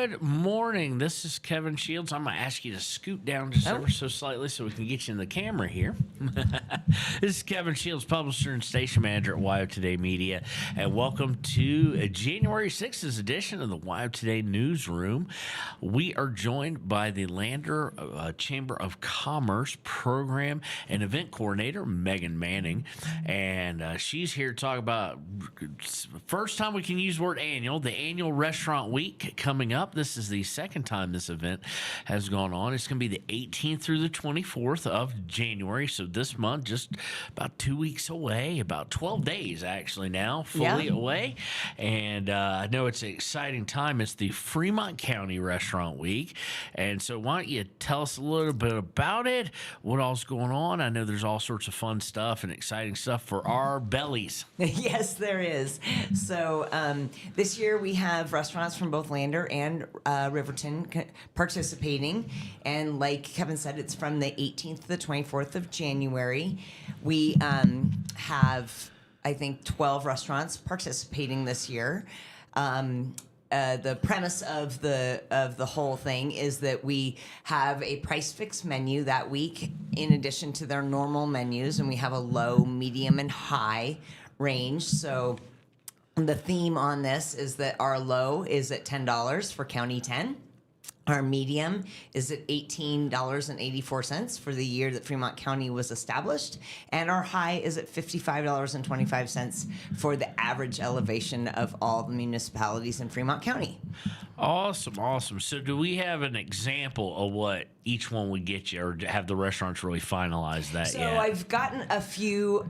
Good morning. This is Kevin Shields. I'm going to ask you to scoot down just ever so slightly so we can get you in the camera here. This is Kevin Shields, publisher and station manager at WyoToday Media, and welcome to January 6th edition of the WyoToday Newsroom. We are joined by the Lander Chamber of Commerce Program and Event Coordinator, Meghan Manning, and she's here to talk about first time we can use the word annual, the annual restaurant week coming up. This is the second time this event has gone on. It's going to be the 18th through the 24th of January. So this month, just about 2 weeks away, about 12 days actually now, fully away. And I know it's an exciting time. It's the Fremont County Restaurant Week. And so why don't you tell us a little bit about it, what all's going on? I know there's all sorts of fun stuff and exciting stuff for our bellies. Yes, there is. So this year we have restaurants from both Lander and Riverton participating. And like Kevin said, it's from the 18th to the 24th of January. We have, I think, 12 restaurants participating this year. The premise of the whole thing is that we have a price fixed menu that week in addition to their normal menus, and we have a low, medium, and high range. So the theme on this is that our low is at $10 for County 10. Our medium is at $18.84 for the year that Fremont County was established. And our high is at $55.25 for the average elevation of all the municipalities in Fremont County. Awesome. So do we have an example of what each one would get you, or have the restaurants really finalized that yet? So I've gotten a few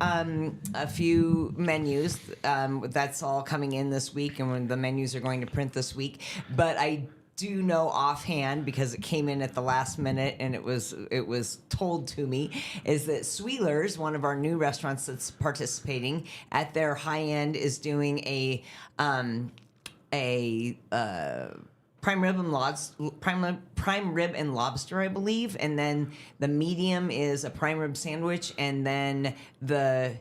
menus. That's all coming in this week, and when the menus are going to print this week. But I do know offhand, because it came in at the last minute and it was told to me, is that Sweelers, one of our new restaurants that's participating at their high end, is doing a prime rib and lobster, I believe, and then the medium is a prime rib sandwich, and then the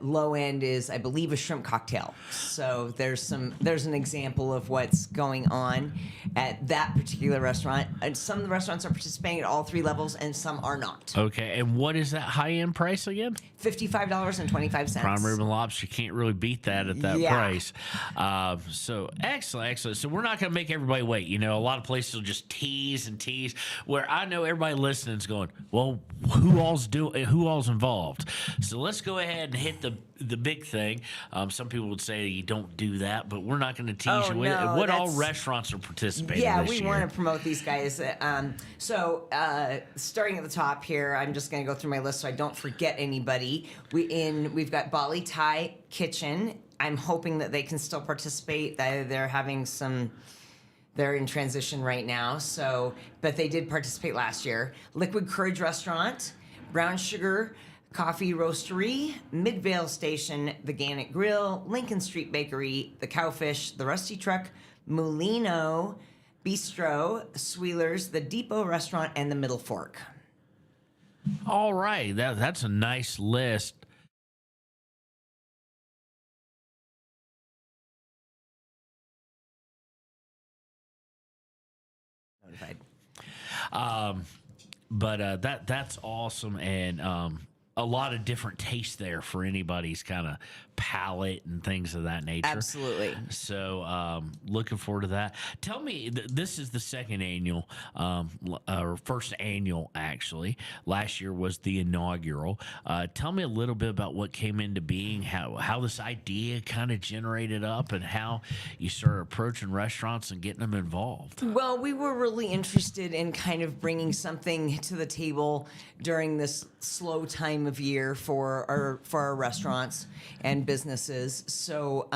low end is, I believe, a shrimp cocktail. So there's an example of what's going on at that particular restaurant. And some of the restaurants are participating at all three levels, and some are not. Okay, and what is that high-end price again? $55.25. Prime rib and lobster. You can't really beat that at that price. So excellent. So we're not going to make everybody wait. You know, a lot of places will just tease and tease, where I know everybody listening is going, well, who all's involved? So let's go ahead and hit the big thing. Some people would say you don't do that, but we're not going to tease you with it. What all restaurants are participating this year? Yeah, we want to promote these guys. So starting at the top here, I'm just going to go through my list so I don't forget anybody. We've got Bali Thai Kitchen. I'm hoping that they can still participate. They're in transition right now, but they did participate last year. Liquid Courage Restaurant, Brown Sugar Coffee Roastery, Midvale Station, the Gannett Grill, Lincoln Street Bakery, the Cowfish, the Rusty Truck, Mulino Bistro, Sweelers, the Depot Restaurant, and the Middle Fork. All right, that's a nice list. Notified. But that's awesome, and a lot of different tastes there for anybody's kind of palate and things of that nature. Absolutely. So looking forward to that. Tell me, this is the second annual, or first annual actually. Last year was the inaugural. Tell me a little bit about what came into being, how this idea kind of generated up, and how you started approaching restaurants and getting them involved. Well, we were really interested in kind of bringing something to the table during this slow time of year for our restaurants and businesses. So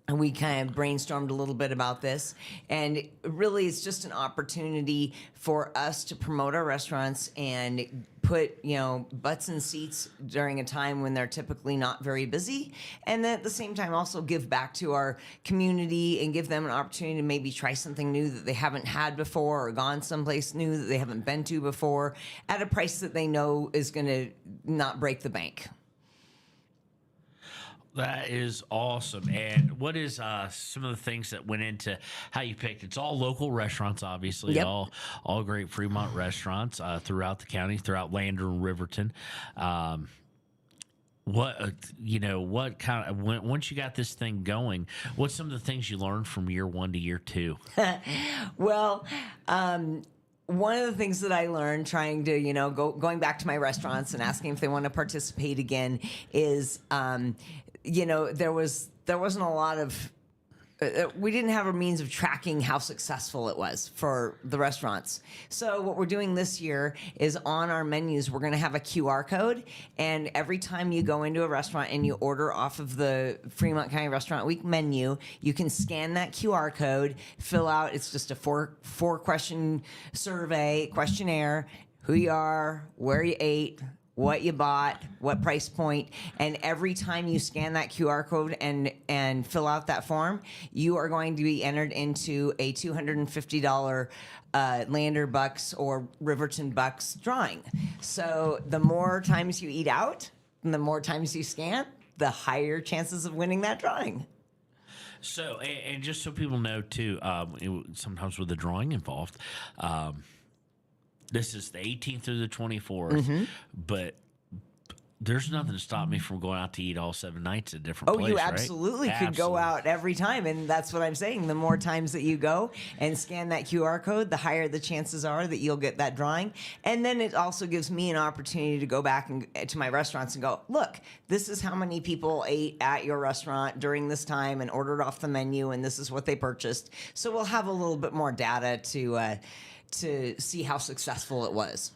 we kind of brainstormed a little bit about this, and really it's just an opportunity for us to promote our restaurants and put, butts in seats during a time when they're typically not very busy, and then at the same time also give back to our community and give them an opportunity to maybe try something new that they haven't had before, or gone someplace new that they haven't been to before, at a price that they know is going to not break the bank. That is awesome. And what is some of the things that went into how you picked? It's all local restaurants, obviously. Yep. All great Fremont restaurants throughout the county, throughout Lander and Riverton. What kind of once you got this thing going, what's some of the things you learned from year 1 to year 2? Well, one of the things that I learned trying to, going back to my restaurants and asking if they want to participate again is, there wasn't a lot of, we didn't have a means of tracking how successful it was for the restaurants. So what we're doing this year is on our menus, we're going to have a QR code. And every time you go into a restaurant and you order off of the Fremont County Restaurant Week menu, you can scan that QR code, fill out, it's just a four question questionnaire, who you are, where you ate, what you bought, what price point, and every time you scan that QR code and fill out that form, you are going to be entered into a $250 Lander Bucks or Riverton Bucks drawing. So the more times you eat out, and the more times you scan, the higher chances of winning that drawing. So, and just so people know too, sometimes with the drawing involved, this is the 18th through the 24th, but there's nothing to stop me from going out to eat all 7 nights at a different place. You absolutely right? could go out every time, and that's what I'm saying. The more times that you go and scan that QR code, the higher the chances are that you'll get that drawing. And then it also gives me an opportunity to go back to my restaurants and go, look, this is how many people ate at your restaurant during this time and ordered off the menu, and this is what they purchased. So we'll have a little bit more data to see how successful it was.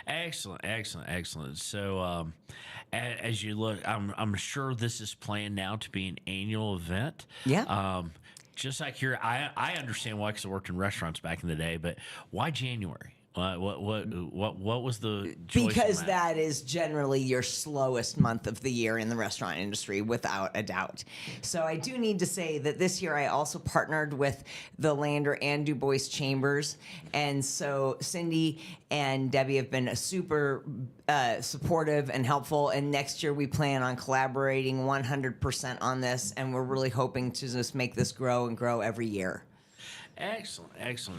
Excellent. So, as you look, I'm sure this is planned now to be an annual event. Yeah. Just like I understand why, because I worked in restaurants back in the day. But why January? What was the choice? Because that is generally your slowest month of the year in the restaurant industry, without a doubt. So I do need to say that this year I also partnered with the Lander and Du Bois Chambers, and so Cindy and Debbie have been super supportive and helpful. And next year we plan on collaborating 100% on this, and we're really hoping to just make this grow and grow every year. Excellent.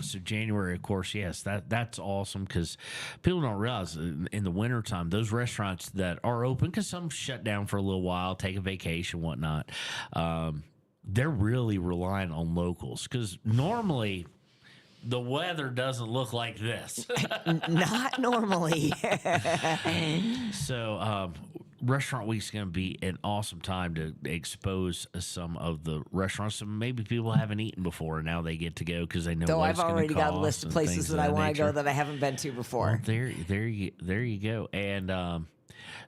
So January, of course, yes, that's awesome, because people don't realize in the wintertime, those restaurants that are open, because some shut down for a little while, take a vacation, whatnot, they're really relying on locals, because normally the weather doesn't look like this. Not normally. So Restaurant Week's going to be an awesome time to expose some of the restaurants that maybe people haven't eaten before, and now they get to go because they know. Though what I've it's already gonna got a cost list of and places things that of I want to nature. go that I haven't been to before. Well, there you go. And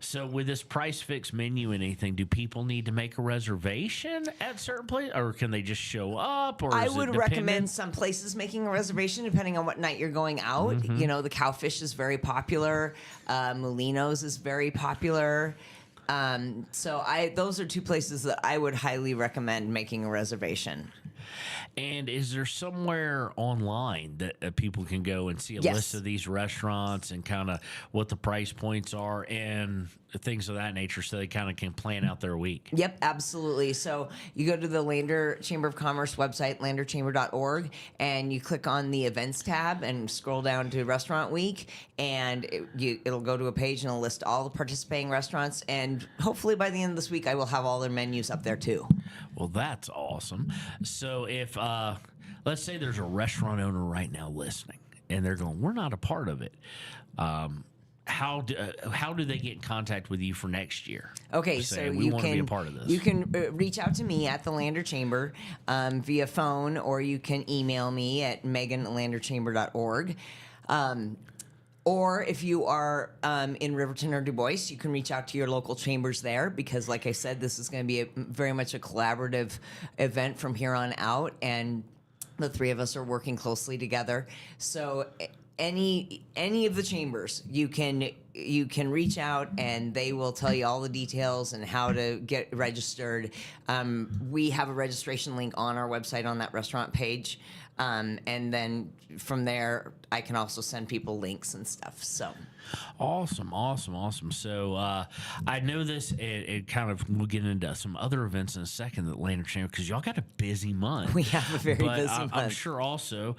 so with this price fix menu and anything, do people need to make a reservation at certain places, or can they just show up? Or I is it would dependent? recommend some places making a reservation depending on what night you're going out. Mm-hmm. The Cowfish is very popular. Molino's is very popular. So those are two places that I would highly recommend making a reservation. And is there somewhere online that people can go and see a Yes. list of these restaurants and kind of what the price points are and things of that nature, so they kind of can plan out their week? Yep, absolutely. So you go to the Lander Chamber of Commerce website, landerchamber.org, and you click on the events tab and scroll down to Restaurant Week, and it'll go to a page and it'll list all the participating restaurants. And hopefully by the end of this week, I will have all their menus up there too. Well, that's awesome. So if, let's say there's a restaurant owner right now listening, and they're going, we're not a part of it. How do they get in contact with you for next year? Okay, Just so saying, we you want to can be a part of this. You can reach out to me at the Lander Chamber via phone, or you can email me at megan@landerchamber.org. Or if you are in Riverton or Du Bois, you can reach out to your local chambers there, because, like I said, this is going to be very much a collaborative event from here on out, and the three of us are working closely together. So any of the chambers, you can reach out and they will tell you all the details and how to get registered. We have a registration link on our website on that restaurant page. And then from there, I can also send people links and stuff. So Awesome. So I know this, it kind of, we'll get into some other events in a second that Lander Chamber, because y'all got a busy month. we have a very busy month. I'm sure also,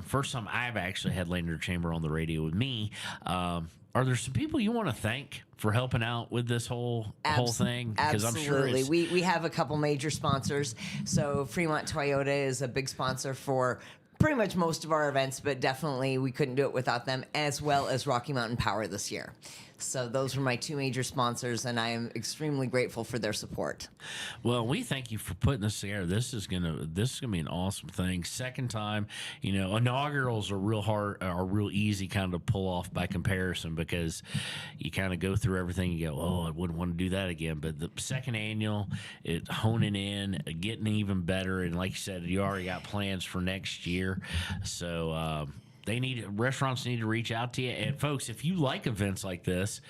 first time I've actually had Lander Chamber on the radio with me. Are there some people you want to thank for helping out with this whole thing? Because I'm sure absolutely. We have a couple major sponsors. So Fremont Toyota is a big sponsor for pretty much most of our events, but definitely we couldn't do it without them, as well as Rocky Mountain Power this year. So those were my two major sponsors, and I am extremely grateful for their support. Well, we thank you for putting this together. This is gonna be an awesome thing. Second time, inaugurals are real easy kind of pull off by comparison, because you kind of go through everything. You go, oh, I wouldn't want to do that again. But the second annual, it honing in, getting even better, and like you said, you already got plans for next year. So. Restaurants need to reach out to you. And folks, if you like events like this,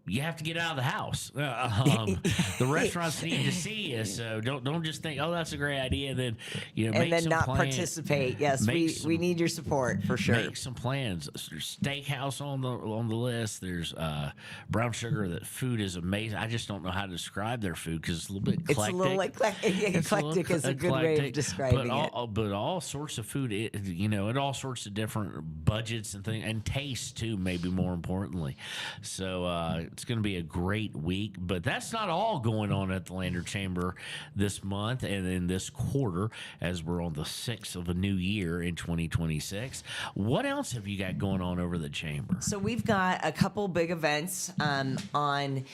you have to get out of the house. The restaurants need to see you, so don't just think, oh, that's a great idea, then and make then some not plans. Participate. Yes, we need your support for sure. Make some plans. There's steakhouse on the list. There's Brown Sugar. That food is amazing. I just don't know how to describe their food because it's a little bit eclectic. It's a little eclectic is a good way of describing it. But all sorts of food, at all sorts of different budgets and things, and taste too, maybe more importantly. So it's going to be a great week, but that's not all going on at the Lander Chamber this month and in this quarter, as we're on the 6th of a new year in 2026. What else have you got going on over the chamber? So we've got a couple big events on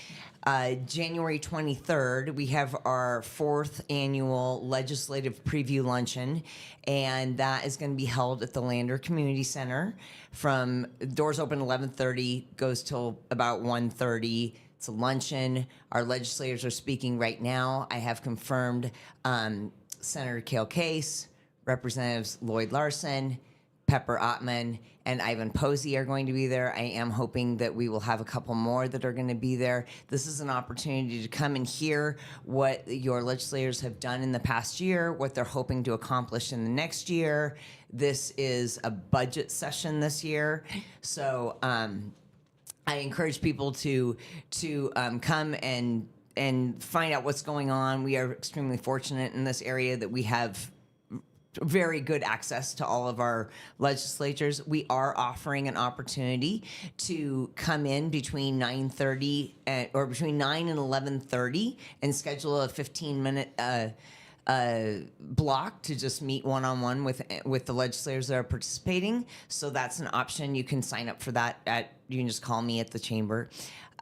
January 23rd. We have our 4th annual legislative preview luncheon, and that is going to be held at the Lander Community Center. From doors open 11:30, goes till about 1:30. It's a luncheon. Our legislators are speaking right now. I have confirmed Senator Cale Case, Representatives Lloyd Larson, Pepper Ottman, and Ivan Posey are going to be there. I am hoping that we will have a couple more that are going to be there. This is an opportunity to come and hear what your legislators have done in the past year, what they're hoping to accomplish in the next year. This is a budget session this year, so I encourage people to come and find out what's going on. We are extremely fortunate in this area that we have very good access to all of our legislatures. We are offering an opportunity to come in between 9:30 or between 9 and 11:30 and schedule a 15-minute block to just meet one-on-one with the legislators that are participating. So that's an option. You can sign up for that you can just call me at the chamber.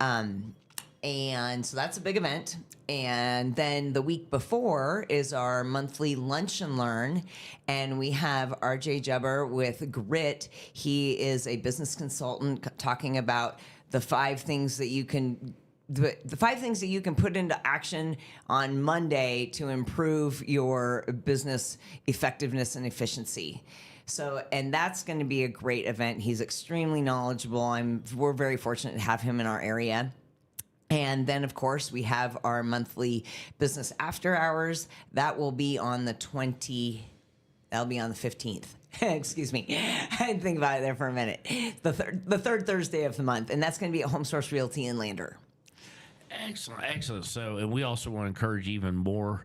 And so that's a big event. And then the week before is our monthly Lunch and Learn. And we have RJ Jubber with Grit. He is a business consultant talking about the 5 things that you can the 5 things that you can put into action on Monday to improve your business effectiveness and efficiency. So, and that's going to be a great event. He's extremely knowledgeable. We're very fortunate to have him in our area. And then, of course, we have our monthly business after hours. That will be on the 15th. Excuse me. I had to think about it there for a minute. The third Thursday of the month. And that's going to be at Home Source Realty in Lander. Excellent. So, and we also want to encourage even more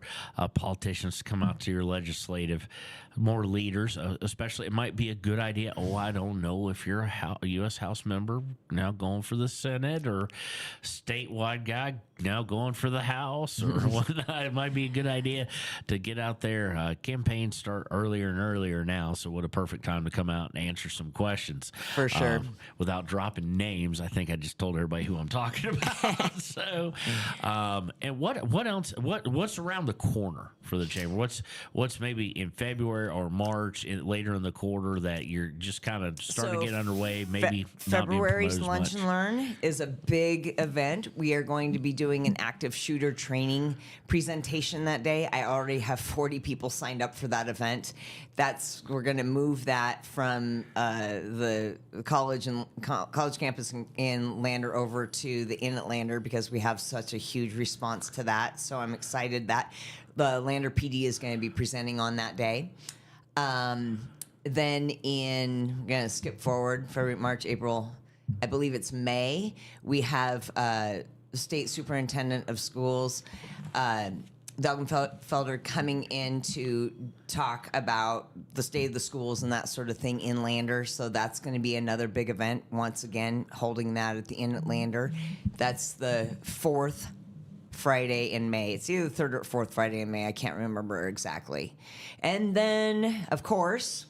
politicians to come out to your legislative, more leaders, especially. It might be a good idea. Oh, I don't know if you're a U.S. House member now going for the Senate, or statewide guy now going for the House, or whatnot. It might be a good idea to get out there. Campaigns start earlier and earlier now, so what a perfect time to come out and answer some questions. For sure. Without dropping names, I think I just told everybody who I'm talking about. So, and what else? What's around the corner for the chamber? What's maybe in February or March, later in the quarter, that you're just kind of starting to get underway? Maybe February's Lunch and Learn is a big event. We are going to be doing an active shooter training presentation that day. I already have 40 people signed up for that event. We're going to move that from the college campus in Lander over to the Inn at Lander, because we have such a huge response to that. So I'm excited that the Lander PD is going to be presenting on that day. Then I'm going to skip forward, February, March, April, I believe it's May, we have State Superintendent of Schools, Felder, coming in to talk about the state of the schools and that sort of thing in Lander. So that's going to be another big event, once again, holding that at the Inn at Lander. That's the fourth Friday in May. It's either the third or fourth Friday in May. I can't remember exactly. And then, of course,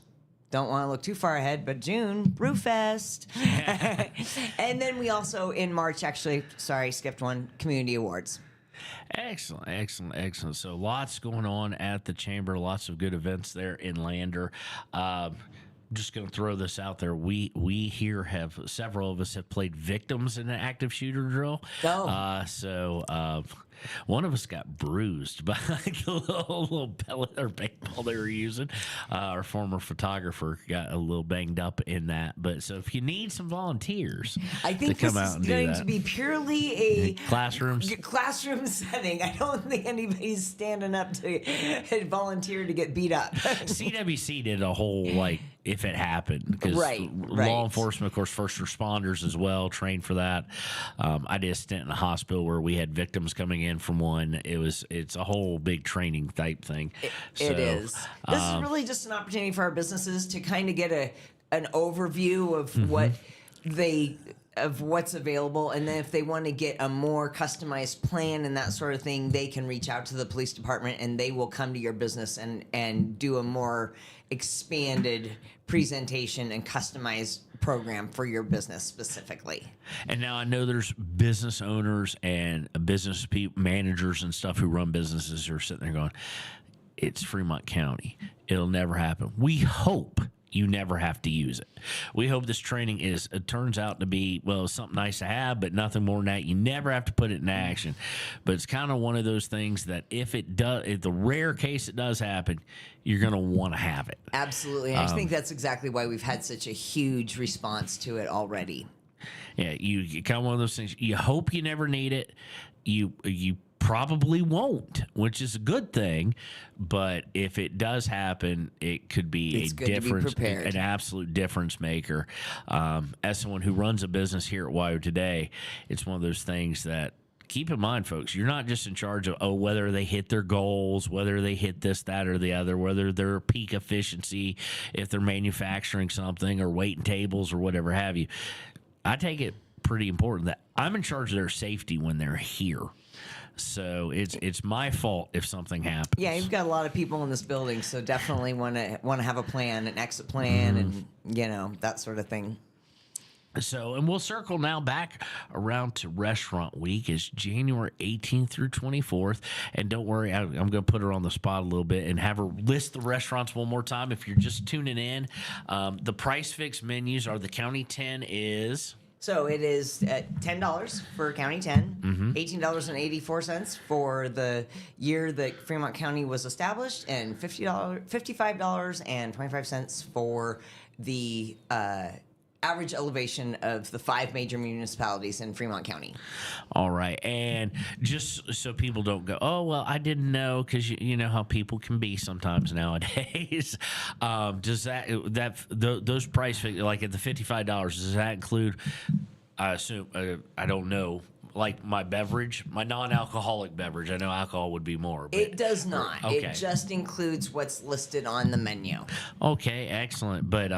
don't want to look too far ahead, but June, Brewfest. And then we also, in March, actually, sorry, skipped one, Community Awards. Excellent, excellent, excellent. So lots going on at the Chamber, lots of good events there in Lander. Just going to throw this out there. We here have, several of us have played victims in an active shooter drill. Oh. So one of us got bruised by like a little pellet or paintball they were using. Our former photographer got a little banged up in that. But so if you need some volunteers, I think to come this out is and going do to that. be purely a Classroom setting. I don't think anybody's standing up to volunteer to get beat up. CWC did a whole like if it happened because Right. law enforcement, of course, first responders as well, trained for that. I did a stint in a hospital where we had victims coming in from one. It's a whole big training type thing. It is. This is really just an opportunity for our businesses to kind of get an overview of what's available, and then if they want to get a more customized plan and that sort of thing, they can reach out to the police department and they will come to your business and do a more expanded presentation and customized program for your business specifically. And now I know there's business owners and business managers and stuff who run businesses who are sitting there going, it's Fremont County. It'll never happen. We hope you never have to use it. We hope this training it turns out to be, well, something nice to have, but nothing more than that. You never have to put it in action. But it's kind of one of those things that if the rare case it does happen, you're going to want to have it. Absolutely. And I think that's exactly why we've had such a huge response to it already. Yeah, you kind of one of those things. You hope you never need it. You probably won't, which is a good thing. But if it does happen, it could be It's a good to be difference, prepared. an absolute difference maker. As someone who runs a business here at WyoToday, it's one of those things that keep in mind, folks, you're not just in charge of, whether they hit their goals, whether they hit this, that, or the other, whether they're peak efficiency, if they're manufacturing something or waiting tables or whatever have you. I take it pretty important that I'm in charge of their safety when they're here. So it's my fault if something happens. Yeah, you've got a lot of people in this building, so definitely want to have a plan, an exit plan, and that sort of thing. So, and we'll circle now back around to Restaurant Week. It's January 18th through 24th. And don't worry, I'm going to put her on the spot a little bit and have her list the restaurants one more time if you're just tuning in. The price fix menus are the County 10 is... So it is $10 for County 10, $18.84 for the year that Fremont County was established, and $55.25 for the average elevation of the 5 major municipalities in Fremont County. All right. And just so people don't go, oh, well, I didn't know, because you know how people can be sometimes nowadays. Does those price, like at the $55, does that include, I assume, I don't know, like my beverage, my non-alcoholic beverage? I know alcohol would be more. But, it does not. Okay. It just includes what's listed on the menu. Okay, excellent. But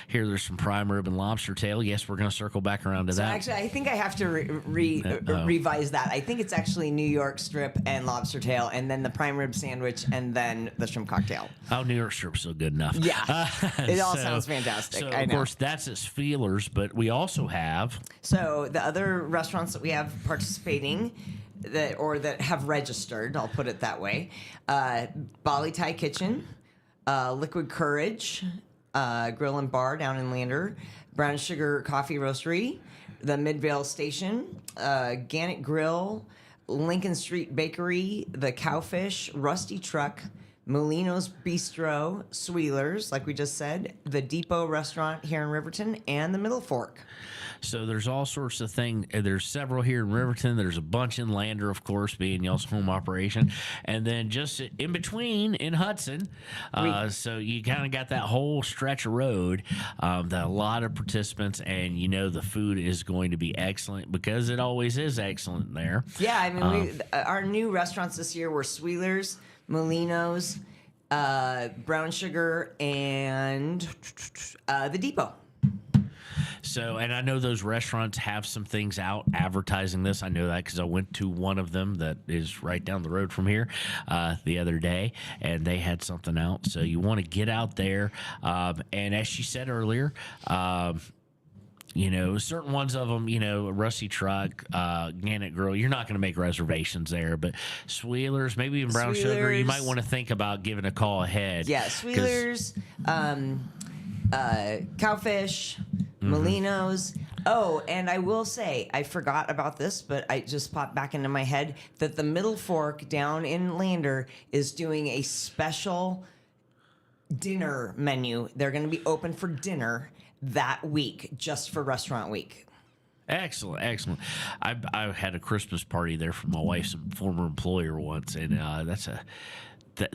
here there's some prime rib and lobster tail. Yes, we're going to circle back around to So that. actually, I think I have to revise that. I think it's actually New York strip and lobster tail, and then the prime rib sandwich, and then the shrimp cocktail. Oh, New York strip's so good enough. Yeah, it all sounds fantastic. So, I of know. course, that's its feelers, but we also have... So the other restaurants that we have participating that have registered, I'll put it that way, Bali Thai Kitchen, Liquid Courage, Grill and Bar down in Lander, Brown Sugar Coffee Roastery, the Midvale Station, Gannett Grill, Lincoln Street Bakery, the Cowfish, Rusty Truck, Molino's Bistro, Sweelers, like we just said, the Depot Restaurant here in Riverton, and the Middle Fork. So there's all sorts of things. There's several here in Riverton. There's a bunch in Lander, of course, being y'all's home operation, and then just in between in Hudson. So you kind of got that whole stretch of road. That a lot of participants, and the food is going to be excellent because it always is excellent there. Yeah, I mean, our new restaurants this year were Sweeler's, Molino's, Brown Sugar, and the Depot. So, and I know those restaurants have some things out advertising this. I know that because I went to one of them that is right down the road from here the other day, and they had something out. So you want to get out there. And as she said earlier, certain ones of them, Rusty Truck, Gannett Grill, you're not going to make reservations there. But Sweeler's, maybe even Brown Sugar, you might want to think about giving a call ahead. Yeah, Sweeler's, Cowfish, Molino's. Oh, and I will say, I forgot about this, but I just popped back into my head that the Middle Fork down in Lander is doing a special dinner menu. They're going to be open for dinner that week, just for Restaurant Week. Excellent, excellent. I had a Christmas party there for my wife's former employer once, and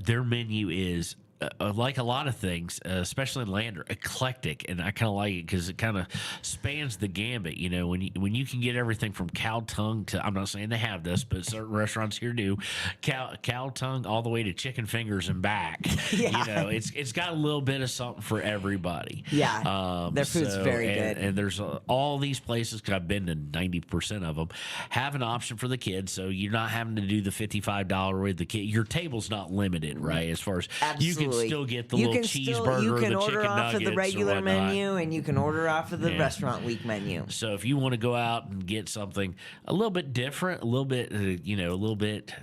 their menu is like a lot of things, especially in Lander, eclectic, and I kind of like it because it kind of spans the gambit. When you can get everything from cow tongue to, I'm not saying they have this, but certain restaurants here do, cow tongue all the way to chicken fingers and back. Yeah. It's got a little bit of something for everybody. Yeah, their food's very good. And there's all these places, because I've been to 90% of them, have an option for the kids, so you're not having to do the $55 with the kid. Your table's not limited, right? As far as you can still get the little cheeseburger, you can the order chicken off nuggets, of the regular or whatnot. menu, and you can order off of the Restaurant Week menu. So if you want to go out and get something a little bit different, a little bit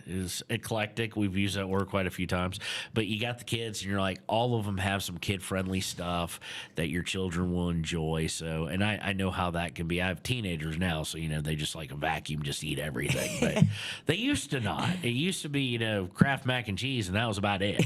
is eclectic. We've used that word quite a few times. But you got the kids, and you're like, all of them have some kid-friendly stuff that your children will enjoy. So, and I know how that can be. I have teenagers now, so they just like a vacuum, just eat everything. But they used to not. It used to be Kraft mac and cheese, and that was about it.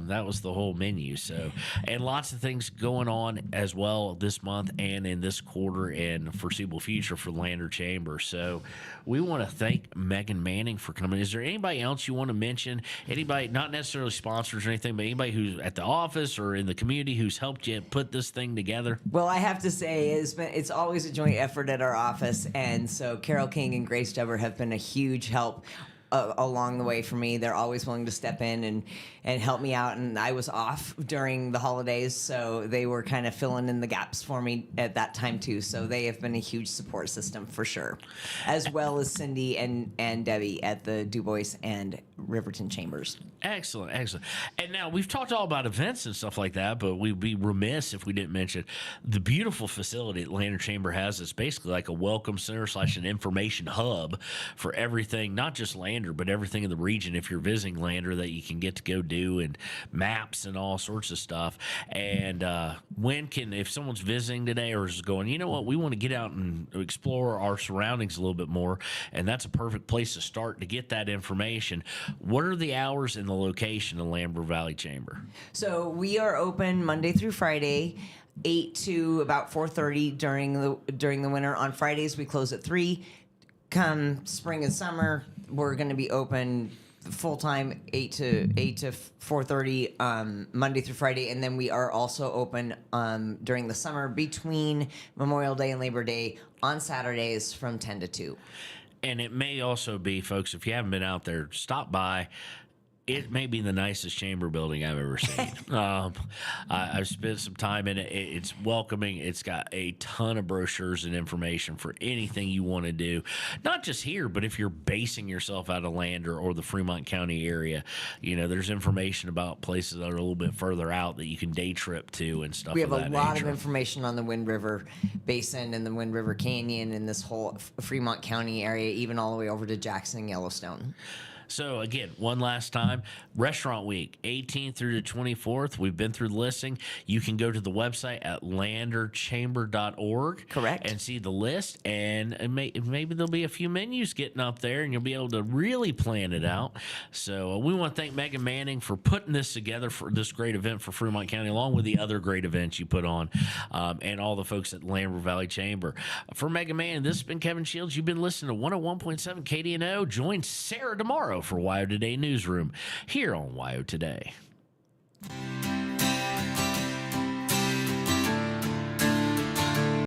That was the whole menu. So, and lots of things going on as well this month and in this quarter and foreseeable future for Lander Chamber. So we want to thank Meghan Manning for coming. Is there anybody else you want to mention? Anybody, not necessarily sponsors or anything, but anybody who's at the office or in the community who's helped you put this thing together? Well, I have to say, it's always a joint effort at our office. And so Carol King and Grace Dubber have been a huge help along the way for me. They're always willing to step in and help me out. And I was off during the holidays, so they were kind of filling in the gaps for me at that time too. So they have been a huge support system for sure, as well as Cindy and Debbie at the Du Bois and Riverton Chambers. Excellent, excellent. And now we've talked all about events and stuff like that, but we'd be remiss if we didn't mention the beautiful facility that Lander Chamber has. It's basically like a welcome center / an information hub for everything, not just Lander, but everything in the region. If you're visiting Lander, that you can get to go do, and maps and all sorts of stuff. And if someone's visiting today or is going, you know what, we want to get out and explore our surroundings a little bit more, and that's a perfect place to start to get that information. What are the hours and the location of Lambert Valley Chamber? So we are open Monday through Friday, 8 to about 4:30 during the winter. On Fridays we close at 3. Come spring and summer, we're going to be open full time 8 to 4:30 Monday through Friday, and then we are also open during the summer between Memorial Day and Labor Day on Saturdays from 10 to 2. And it may also be, folks, if you haven't been out there, stop by. It may be the nicest chamber building I've ever seen. I've spent some time in it. It's welcoming. It's got a ton of brochures and information for anything you want to do. Not just here, but if you're basing yourself out of Lander or the Fremont County area, there's information about places that are a little bit further out that you can day trip to and stuff. We have a lot nature. of information on the Wind River Basin and the Wind River Canyon and this whole Fremont County area, even all the way over to Jackson and Yellowstone. So again, one last time, Restaurant Week, 18th through the 24th. We've been through the listing. You can go to the website at landerchamber.org. Correct. And see the list, and maybe there'll be a few menus getting up there, and you'll be able to really plan it out. So we want to thank Meghan Manning for putting this together for this great event for Fremont County, along with the other great events you put on, and all the folks at Lambert Valley Chamber. For Meghan Manning, this has been Kevin Shields. You've been listening to 101.7 KDNO. Join Sarah tomorrow for WyoToday Newsroom here on WyoToday.